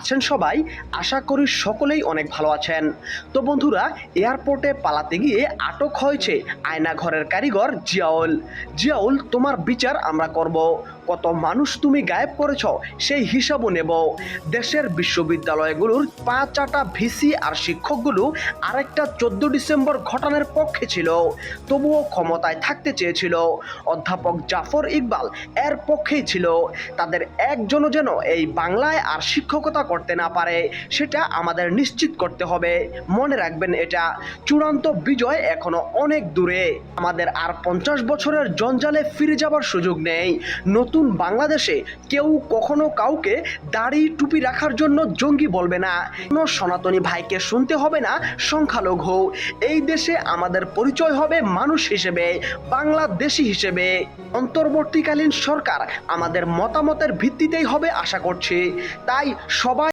আছেন সবাই? আশা করি সকলেই অনেক ভালো আছেন। তো বন্ধুরা, এয়ারপোর্টে পালাতে গিয়ে আটক হয়েছে আয়নাঘরের কারিগর জিয়াউল। জিয়াউল, তোমার বিচার আমরা করব। কত মানুষ তুমি গায়েব করেছ সেই হিসাবও নেব। দেশের বিশ্ববিদ্যালয়গুলোর 5 ভিসি আর শিক্ষকগুলো আরেকটা 14 ডিসেম্বর ঘটনার পক্ষে ছিল, তবুও ক্ষমতায় থাকতে চেয়েছিল। অধ্যাপক জাফর ইকবাল এর পক্ষেই ছিল। তাদের একজনও যেন এই বাংলায় আর শিক্ষকতা করতে না পারে, সেটা আমাদের নিশ্চিত করতে হবে। মনে রাখবেন, এটা চূড়ান্ত বিজয় এখনো অনেক দূরে। আমাদের আর 50 বছরের জঞ্জালে ফিরে যাবার সুযোগ নেই। নতুন বাংলাদেশে কেউ কখনো কাউকে দাড়ি টুপি রাখার জন্য জঙ্গি বলবে না। কোনো সনাতনী ভাইকে শুনতে হবে না সংখ্যালঘু। এই দেশে আমাদের পরিচয় হবে মানুষ হিসেবে, বাংলাদেশি হিসেবে। অন্তর্বর্তীকালীন সরকার আমাদের মতামতের ভিত্তিতেই হবে আশা করছি। তাই সবার